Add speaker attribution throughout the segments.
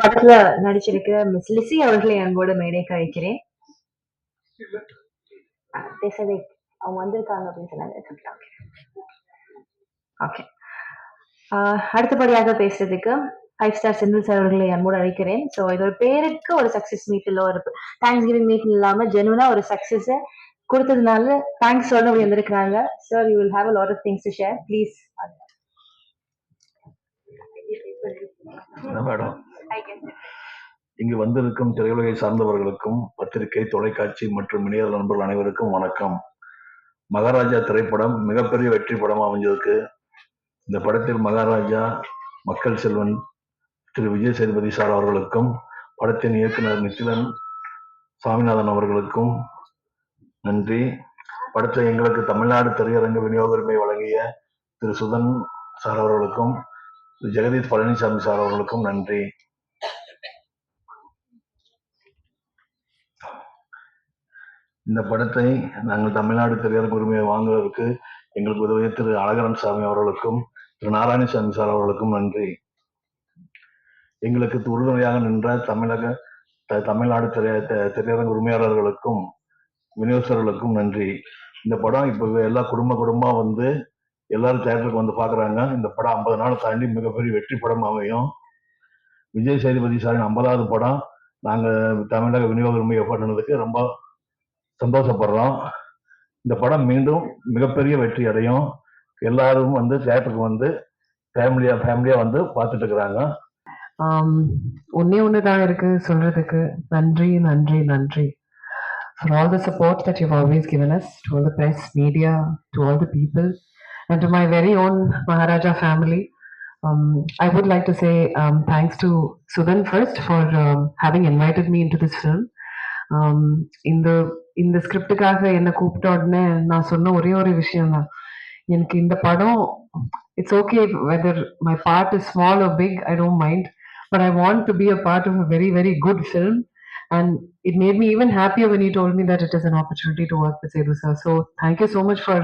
Speaker 1: படத்துல நடிச்சிருக்கிற மிஸ் லிசி அவர்களை அன்போடு மேடைக்கு அழைக்கிறேன். பேசவே அவங்க வந்திருக்காங்க அப்படின்னு சொன்னாங்க. ஓகே. அடுத்தபடியாக பேசுறதுக்கு 5 ஸ்டார் செந்தில் சார் அவர்களை அன்போடு அழைக்கிறேன். ஸோ இது ஒரு பேருக்கு ஒரு சக்சஸ் மீட் இல்லை, ஒரு தேங்க்ஸ் கிவிங் மீட் இல்லாம ஜெனுவனா ஒரு சக்சஸ் கொடுத்ததுனால தேங்க்ஸ் சொல்ல வந்திருக்கிறாங்க. Sir you will have a lot of things to share. Please.
Speaker 2: Madam, இங்கு வந்திருக்கும் திரையுலகை சார்ந்தவர்களுக்கும் பத்திரிகை, தொலைக்காட்சி மற்றும் இணையதள நண்பர்கள் அனைவருக்கும் வணக்கம். மகாராஜா திரைப்படம் மிகப்பெரிய வெற்றி படம் அமைஞ்சிருக்கு. இந்த படத்தில் மகாராஜா, மக்கள் செல்வன் திரு விஜய் சேதுபதி சார் அவர்களுக்கும், படத்தின் இயக்குனர் நித்திலன் சாமிநாதன் அவர்களுக்கும் நன்றி. படத்தை எங்களுக்கு தமிழ்நாடு திரையரங்கு விநியோக உரிமை வழங்கிய திரு சுதன் சார் அவர்களுக்கும், திரு ஜெகதீஷ் பழனிசாமி சார் அவர்களுக்கும் நன்றி. இந்த படத்தை நாங்கள் தமிழ்நாடு திரையரங்கு உரிமையை வாங்குவதற்கு எங்களுக்கு உதவிய திரு அழகரன் சாமி அவர்களுக்கும், திரு நாராயணசாமி சார் அவர்களுக்கும் நன்றி. எங்களுக்கு உறுதுணையாக நின்ற தமிழ்நாடு திரையரங்கு உரிமையாளர்களுக்கும் விநியோகஸ்தர்களுக்கும் நன்றி. இந்த படம் இப்போ எல்லா குடும்பமா வந்து எல்லாரும் தியேட்டருக்கு வந்து பார்க்குறாங்க. இந்த படம் 50 நாள் தாண்டி மிகப்பெரிய வெற்றி படம் அமையும். விஜய் சேதுபதி சாரின் 50வது படம் நாங்கள் தமிழக விநியோக உரிமையை பண்ணதுக்கு ரொம்ப சந்தோஷப்படுறோம். இந்த படம் மீண்டும் மிகப்பெரிய வெற்றி அடையும். எல்லாரும் வந்து தியேட்டருக்கு வந்து ஃபேமிலியா வந்து பார்த்துட்டு இருக்கிறாங்க.
Speaker 3: ஒண்ணுதான் இருக்கு சொல்றதுக்கு. நன்றி நன்றி நன்றி for all the support that you've always given us, to all the press, media, to all the people, and to my very own Maharaja family. I would like to say thanks to Sudan first for having invited me into this film. இந்த ஸ்கிரிப்டுக்காக என்னை கூப்பிட்ட உடனே நான் சொன்ன ஒரே ஒரு விஷயம் தான், எனக்கு இந்த படம் it's okay weather my part is small or big, I don't mind, but I want to be a part of a very very good film. And it made me even happier when you told me that it is an opportunity to work with Sethu sir. So thank you so much for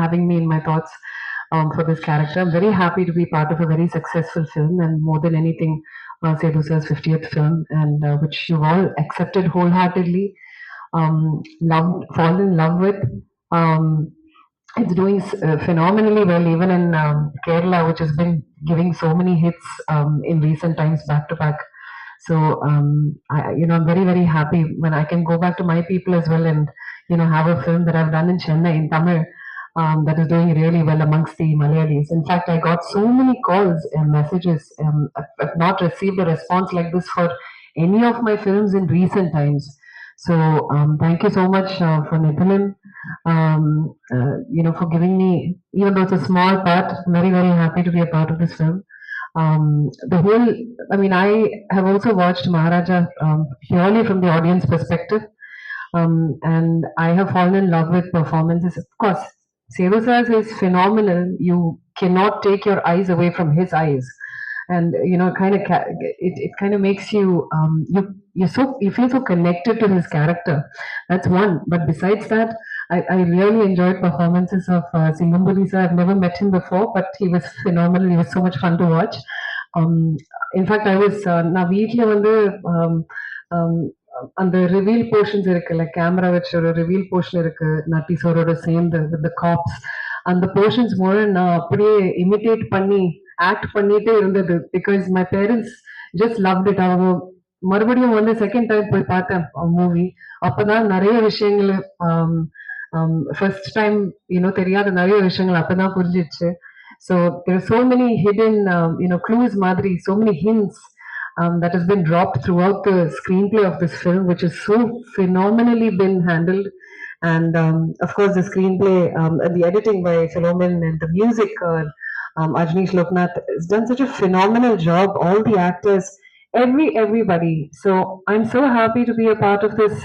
Speaker 3: having me in my thoughts for this character. I'm very happy to be part of a very successful film, and more than anything, Sethu sir's 50th film, and which you all accepted wholeheartedly, fallen in love with. It's doing phenomenally well, even in Kerala, which has been giving so many hits in recent times back to back. So I'm very very happy when I can go back to my people as well and have a film that I've done in Chennai in Tamil that is doing really well amongst the Malayalis. In fact, I got so many calls and messages. I've not received a response like this for any of my films in recent times. So thank you so much for Nithilan, for giving me, even though it's a small part, I'm very very happy to be a part of this film. I have also watched Maharaja purely from the audience perspective, and I have fallen in love with performances. Of course, Sethu sir is phenomenal. You cannot take your eyes away from his eyes, and it kind of makes you you feel so connected to his character. That's one. But besides that, I really enjoyed performances of Singambuli sir. I've never met him before, but he was phenomenal. He was so much fun to watch. In fact, I was நான் வீட்டில் வந்து அந்த reveal portions இருக்குல்ல, camera வச்சு ஒரு reveal portion இருக்கு நட்டி சாரோட சேர்ந்து வித் காப்ஸ், அந்த போர்ஷன்ஸ் மூலம் நான் அப்படியே இமிட்டேட் பண்ணி ஆக்ட் பண்ணிட்டே இருந்தது. Because my parents just loved it. அவங்க மறுபடியும் வந்து செகண்ட் டைம் போய் பார்த்தேன் மூவி. அப்பதான் நிறைய விஷயங்கள் ஃபர்ஸ்ட் டைம் தெரியாத நிறைய விஷயங்கள் அப்பதான் புரிஞ்சிச்சு. So there are so many hidden clues madri, so many hints that has been dropped throughout the screenplay of this film, which is so phenomenally been handled. And of course the screenplay, the editing by Philomen, and the music, Ajneesh Loknath has done such a phenomenal job. All the actors, everybody. So I'm so happy to be a part of this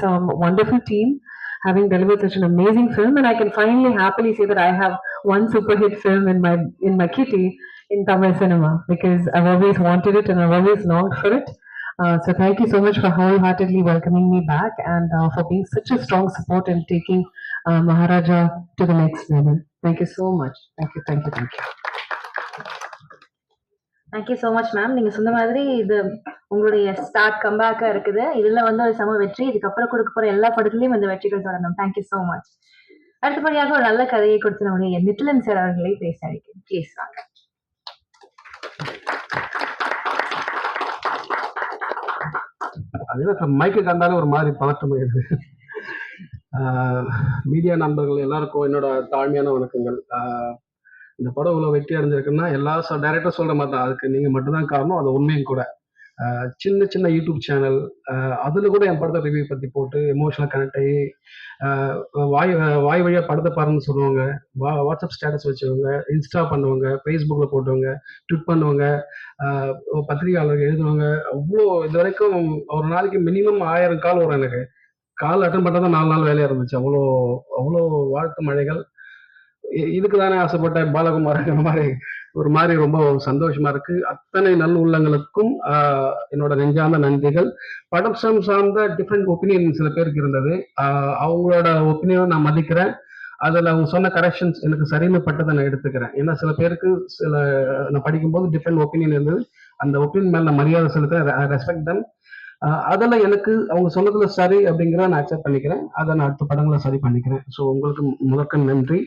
Speaker 3: wonderful team, having delivered such an amazing film, and I can finally happily say that I have one super hit film in my kitty in Tamil cinema, because I've always wanted it and I've always longed for it. So thank you so much for wholeheartedly welcoming me back, and for being such a strong support and taking Maharaja to the next level. Thank you so much. Thank you.
Speaker 1: Thank you so much ma'am. நீங்க சொன்ன மாதிரி இது உங்களுடைய start கம்பேக்கா இருக்குது. இதுல வந்து ஒரு செம வெற்றி. இதுக்கப்புறம் குடுக்க போற எல்லா படத்துலயும் இந்த வெற்றிகள் தொடரணும். Thank you so much. அடுத்தபடியாக ஒரு நல்ல கதையை கொடுத்த நம்முடைய நித்திலன் சார் அவர்களை பேச அழைக்கிறேன். ப்ளீஸ் வாங்க.
Speaker 4: அது மைக்கு கண்டாலே ஒரு மாதிரி பதட்டம் ஆயிடுது. மீடியா நண்பர்கள் எல்லாருக்கும் என்னோட தாழ்மையான வணக்கங்கள். இந்த படம் இவ்வளோ வெற்றி அடைஞ்சிருக்குன்னா எல்லா டைரக்டர் சொல்ற மாதிரி தான், அதுக்கு நீங்க மட்டும்தான் காரணம். அது உண்மையும் கூட. சின்ன சின்ன யூடியூப் சேனல் அதுல கூட என் படத்தை ரிவ்யூ பத்தி போட்டு எமோஷனல் கனெக்ட் ஆகி வாய் வாய் வழியா படத்தை பாருன்னு சொல்லுவாங்க. வாட்ஸ்அப் ஸ்டேட்டஸ் வச்சவங்க, இன்ஸ்டா பண்ணுவாங்க, ஃபேஸ்புக்கில் போட்டவங்க, ட்விட் பண்ணுவாங்க, பத்திரிகையாளர்கள் எழுதுவாங்க. அவ்வளோ இது வரைக்கும் ஒரு நாளைக்கு மினிமம் 1000 கால் வரும் எனக்கு. கால் அட்டன் பண்ணா தான் 4 நாள் வேலையா இருந்துச்சு. அவ்வளோ அவ்வளோ வாழ்த்து மழைகள். இதுக்கு தானே ஆசைப்பட்டேன் பாலகுமார்ங்கிற மாதிரி ஒரு மாதிரி ரொம்ப சந்தோஷமா இருக்கு. அத்தனை நல்ல உள்ளங்களுக்கும் என்னோட நெஞ்சார்ந்த நன்றிகள். படம் சார்ந்த டிஃப்ரெண்ட் ஒப்பீனியன் சில பேருக்கு இருந்தது. அவங்களோட ஒப்பீனியனை நான் மதிக்கிறேன். அதில் அவங்க சொன்ன கரெக்ஷன்ஸ் எனக்கு சரின்னு பட்டதை நான் எடுத்துக்கிறேன். ஏன்னா சில பேருக்கு நான் படிக்கும்போது டிஃப்ரெண்ட் ஒப்பீனியன் இருந்தது. அந்த ஒப்பீனியன் மேல நான் மரியாதை செலுத்த ரெஸ்பெக்ட் தம். அதில் எனக்கு அவங்க சொன்னதுல சரி அப்படிங்கிறத நான் அக்செப்ட் பண்ணிக்கிறேன். அதை நான் அடுத்த படங்களை சரி பண்ணிக்கிறேன். ஸோ உங்களுக்கு முதற்க நன்றி.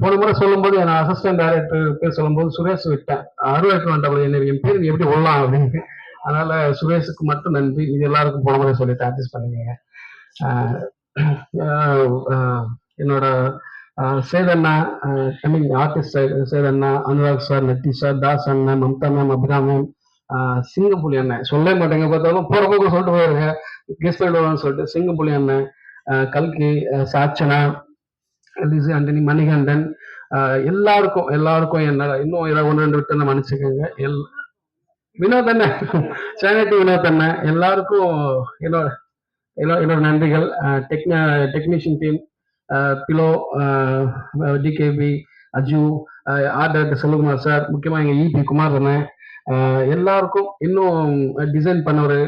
Speaker 4: போன முறை சொல்லும்போது என் அசிஸ்டன்ட் டைரக்டர் பேர் சொல்லும்போது சுரேஷ் விட்டேன். அருவாய்க்கு என்ன என் பேர் எப்படி விடலாம் அப்படின்னு. அதனால சுரேஷுக்கு மட்டும் நன்றி. இது எல்லாருக்கும் போன முறை சொல்லிட்டு அட்ஜஸ்ட் பண்ணிக்கங்க. என்னோட சேதண்ணா, ஐ மீன் ஆர்டிஸ்ட் சேதண்ணா, அனுராக் சார், நட்டி சார், தாஸ் அண்ணன், மம்தா மேம், அபிராம் மேம், சிங்கப்புலி அண்ணன் சொல்ல மாட்டேங்க, பார்த்தாலும் போற போக்கு சொல்லிட்டு போயிருங்க கெஸ்ட் பண்ணுவான்னு சொல்லிட்டு சிங்கப்புலி அண்ணன், கல்கி, சாச்சனா, லிசி ஆண்டனி, மணிகண்டன், எல்லாருக்கும் என்னோட இன்னும் ஏதாவது 1-2 விட்டு மன்னிச்சுக்கோங்க. வினோத் அண்ணன், சேனட்டி வினோத் அண்ணன், எல்லாருக்கும் என்னோட என்னோட நன்றிகள். டெக்னீஷியன் டீம், பிலோ, டிகேபி, Aju, art director Selvakumar sir, முக்கியமா எங்க இபி குமார் அண்ணன், எல்லாருக்கும், இன்னும் டிசைன் பண்ணவர்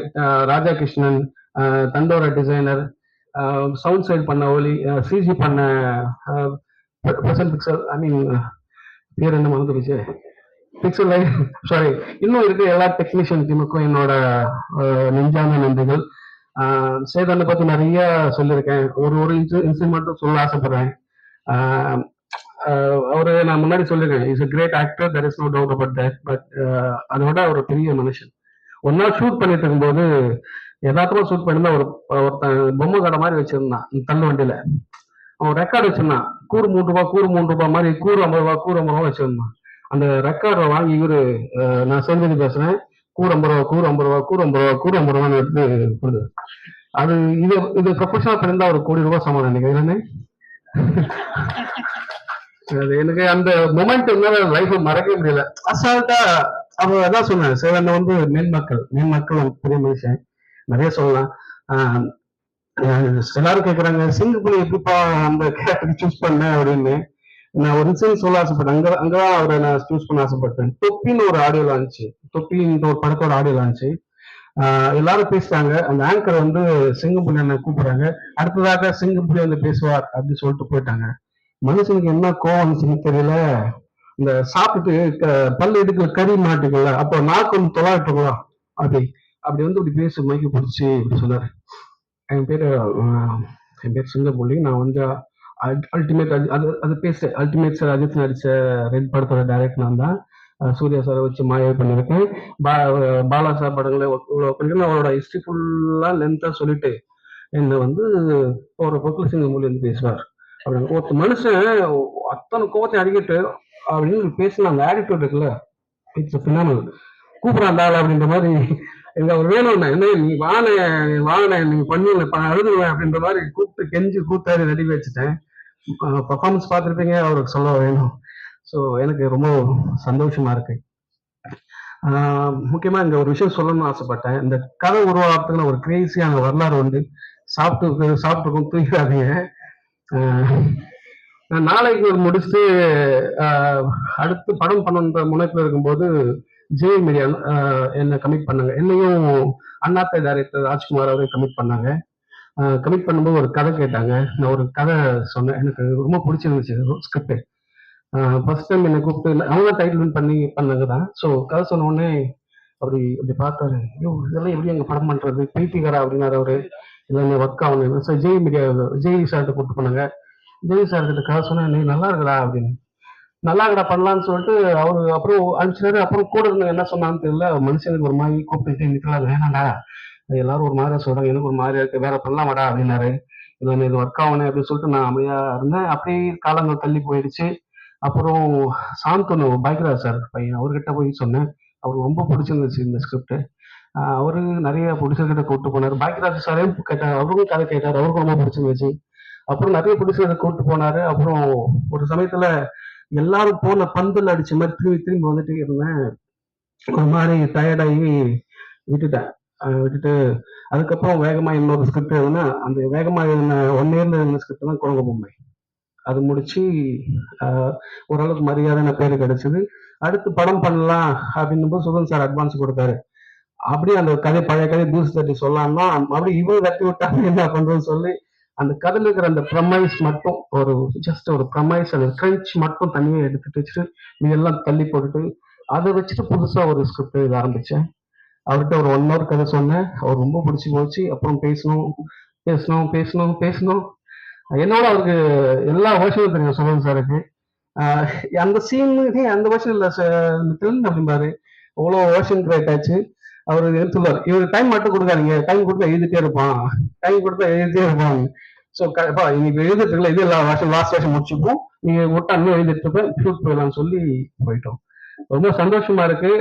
Speaker 4: ராஜா கிருஷ்ணன், தண்டோர டிசைனர், சவுண்ட் சைட் பண்ண ஒலி, சிஜி பண்ண பிரசன்ட் பிக்சர், ஐ மீன் பேர் என்ன மறந்துருச்சு, பிக்சர் லைட், சாரி, இன்னும் இருக்க எல்லா டெக்னீஷியன் டீமுக்கும் என்னோட நெஞ்சார்ந்த நன்றிகள். சேதனை பத்தி நிறைய சொல்லியிருக்கேன். ஒரு இன்சிடென்ட் மட்டும் சொல்ல ஆசைப்படுறேன். அவரு நான் முன்னாடி சொல்லியிருக்கேன், is a great actor, there is no doubt about that. But அதோட ஒரு பெரிய மனுஷன். ஒரு நாள் ஷூட் பண்ணிட்டு இருக்கும்போது யதார்த்தமா ஷூட் பண்ணிருந்தா ஒருத்தன் பொம்மை கடை மாதிரி வச்சிருந்தான் தள்ளு வண்டியில. அவன் ரெக்கார்டு வச்சிருந்தான். கூறு 3 ரூபாய், கூறு 3 ரூபாய் மாதிரி, கூறு 50 ரூபாய், கூறு 50 ரூபாய் வச்சிருந்தான். அந்த ரெக்கார்டை வாங்கி இவரு, நான் சேர்ந்து பேசுறேன், கூறு 50 ரூபா, கூறு 50 ரூபா, கூறு 50 ரூபா, கூறு 50 ரூபான்னு எடுத்து கொடுது. அது இது ப்ரொஃபஷனல் பண்ணிருந்தா ஒரு ₹1 கோடி சமாளம் நினைக்கிறேன். அது எனக்கு அந்த மொமெண்ட் லைஃப் மறக்க முடியல. அசால்ட்டா அவ அதான் சொன்னேன், சேவன் வந்து மேன்மக்கள் பெரிய மனுஷன், நிறைய சொல்லலாம். எல்லாரும் கேக்குறாங்க சிங்கப்புலி எப்படிப்பா அந்த கேரக்டர் சூஸ் பண்ண அப்படின்னு. நான் ஒரு இன்சிடென்ட் சொல்ல ஆசைப்பட்டேன். அங்கதான் அவரை நான் சூஸ் பண்ண ஆசைப்பட்டேன். தொப்பின்னு ஒரு ஆடியோ லான்ச்சு, தொப்பின்ற ஒரு படத்தோட ஆடியோ லான்ச்சு. எல்லாரும் பேசுறாங்க. அந்த ஆங்கர் வந்து சிங்கப்புலி என்ன கூப்பிடுறாங்க, அடுத்ததாக சிங்கப்புலி வந்து பேசுவார் அப்படின்னு சொல்லிட்டு போயிட்டாங்க. மனுஷனுக்கு என்ன கோவம் வந்துச்சுன்னு தெரியல. இந்த சாப்பிட்டுட்டு பல்லு எடுக்கிற கறி மாட்டுக்கல, அப்போ நாக்கு வந்து தொலாட்டுங்களா, அப்படி வந்து இப்படி பேசு மைக்கு பிடிச்சி இப்படி சொன்னாரு. என் பேர் சிங்கப்புலி. நான் வந்து அல்டிமேட் அது பேச அல்டிமேட் சார் அஜித் நடிச்ச ரெட் படத்தோட டைரக்டர் நான் தான். சூர்யா சாரை வச்சு மாயாவை பண்ணியிருக்கேன். பாலா சார் படங்களை அவரோட ஹிஸ்டரி ஃபுல்லா லென்த்தா சொல்லிட்டு என்ன வந்து ஒரு பொருள் சிங்கப்புலி வந்து பேசுவார் அப்படின்னு. ஒரு மனுஷன் அத்தனை கோவத்தை அடிக்கிட்டு அப்படின்னு பேசின அந்த ஆட்டிடியூட் இருக்குல்ல, இட்ஸ் ஃபினாமினல். கூப்பிடாண்டா அப்படின்ற மாதிரி, எங்க அவர் வேணும்னா என்ன, நீ வாங்கின நீ பண்ணி அழுதுவேன் அப்படின்ற மாதிரி கூப்பிட்டு கெஞ்சி கூத்தாடி ரெடி வச்சுட்டேன். பர்ஃபார்மன்ஸ் பார்த்துருப்பீங்க, அவருக்கு சொல்ல வேணும். ஸோ எனக்கு ரொம்ப சந்தோஷமா இருக்கு. முக்கியமா இந்த ஒரு விஷயம் சொல்லணும்னு ஆசைப்பட்டேன். இந்த கதை உருவாக்குறதுல ஒரு கிரேசியான வரலாறு வந்து சாப்பிட்டுருக்கும் தூக்காதீங்க. நான் நாளைக்கு முடிச்சுட்டு அடுத்து படம் பண்ணுன்ற முனைப்புல இருக்கும்போது ஜே மீடியா என்ன கமிட் பண்ணாங்க. என்னையும் அண்ணாத்தை டைரக்டர் ராஜ்குமார் அவரையும் கமிட் பண்ணாங்க. கமிட் பண்ணும்போது ஒரு கதை கேட்டாங்க. நான் ஒரு கதை சொன்னேன், எனக்கு ரொம்ப பிடிச்சிருந்துச்சு ஸ்கிரிப்ட். ஃபர்ஸ்ட் டைம் என்னை கூப்பிட்டு அவங்க டைட்டில் வின் பண்ணி பண்ணாங்க தான். ஸோ கதை சொன்ன உடனே அப்படி அப்படி பார்த்தாரு. ஐயோ இதெல்லாம் எப்படி எங்க படம் பண்றது, பீத்திக்காரா அப்படின்னாரு அவரு. எல்லாமே ஒர்க் ஆகணும். ஸோ ஜெய் மீடியா ஜெய் சார்கிட்ட கூப்பிட்டு போனாங்க. ஜெய் சார் கிட்ட கதை சொன்னா நீ நல்லா இருக்குடா அப்படின்னு. நல்லா இருக்கடா பண்ணலான்னு சொல்லிட்டு அவரு அப்புறம் அனுப்பிச்சிட்டாரு. அப்புறம் கூட இருந்த என்ன சொன்னான்னு தெரியல, மனுஷனுக்கு ஒரு மாதிரி கூப்பிட்டு நிக்கலாம் வேணாண்டா, எல்லாரும் ஒரு மாதிரியா சொல்றாங்க, எனக்கு ஒரு மாதிரியா இருக்கு, வேற பண்ணலாமாடா அப்படின்னாரு. இல்லை இது ஒர்க் ஆகணும் அப்படின்னு சொல்லிட்டு நான் அமைதியா இருந்தேன். அப்படியே காலங்கள் தள்ளி போயிடுச்சு. அப்புறம் சாந்தனு பாக்யராஜ் சார் பையன் அவர்கிட்ட போய் சொன்னேன். அவருக்கு ரொம்ப பிடிச்சிருந்துச்சு இந்த ஸ்கிரிப்ட். அவரு நிறைய ப்ரொடியூசர்கிட்ட கூப்பிட்டு போனார். பாக்யராஜ் சாரையும் கேட்டார், அவருக்கும் கதை கேட்டார், அவருக்கும் ரொம்ப பிடிச்சிருந்துச்சு. அப்புறம் நிறைய ப்ரொடியூசர்கிட்ட கூப்பிட்டு போனாரு. அப்புறம் ஒரு சமயத்துல எல்லாரும் போன பந்தல் அடிச்ச மாதிரி திரும்பி திரும்பி வந்துட்டே இருந்தேன். ஒரு மாதிரி டயர்டாகி விட்டுட்டேன். விட்டுட்டு அதுக்கப்புறம் வேகமா இன்னொரு ஸ்கிரிப்ட் எழுதுனா, அந்த வேகமா எழுதின 1 இயர்ல எழுதின ஸ்கிரிப்ட் தான் குரங்கு பொம்மை. அது முடிச்சு ஓரளவுக்கு மரியாதையான பேரு கிடைச்சது. அடுத்து படம் பண்ணலாம் அப்படின்னும் போது சுகன் சார் அட்வான்ஸ் கொடுத்தாரு. அப்படியே அந்த கதை பழைய கதை தூசி தட்டி சொல்லலாம்னா அப்படியே இவங்க தட்டி விட்டாங்க என்ன பண்றதுன்னு சொல்லி அந்த கதையில் இருக்கிற அந்த ப்ரமைஸ் மட்டும் ஒரு ஜஸ்ட் ஒரு ப்ரமைஸ் அந்த ட்ரென்ச் மட்டும் தனியாக எடுத்துட்டு வச்சுட்டு இதெல்லாம் தள்ளி போட்டுட்டு அதை வச்சுட்டு புதுசா ஒரு ஸ்கிரிப்ட் இது ஆரம்பிச்சேன். அவர்கிட்ட ஒரு 1 hour கதை சொன்னேன். அவர் ரொம்ப பிடிச்சி போச்சு. அப்புறம் பேசணும் பேசணும் பேசணும் பேசணும். என்னோட அவருக்கு எல்லா வருஷமும் தெரியும் சுகன் சாருக்கு. அந்த சீன் அந்த வருஷம் இல்ல அப்படிம்பாரு. அவ்வளோ வருஷன் கிரியேட் ஆச்சு. அவரு சொல்லுவார், இவருக்கு டைம் மட்டும் கொடுக்காதீங்க, டைம் கொடுத்தா எழுதிட்டே இருப்பான், டைம் கொடுத்தா எழுதிட்டே இருப்பான். ஸோ இன்னைக்கு எழுதிட்டு இருக்கல, இது எல்லா வருஷம் லாஸ்ட் வருஷம் முடிச்சுப்போம், நீங்க விட்டா இன்னும் எழுதிட்டு இருப்பேன், ஷூட் போயிடலாம்னு சொல்லி போயிட்டோம். ரொம்ப சந்தோஷமா இருக்கு.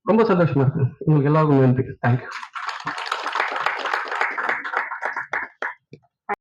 Speaker 4: ரொம்ப சந்தோஷமா இருக்கு. உங்களுக்கு எல்லாருக்கும் நன்றி. தேங்க்யூ.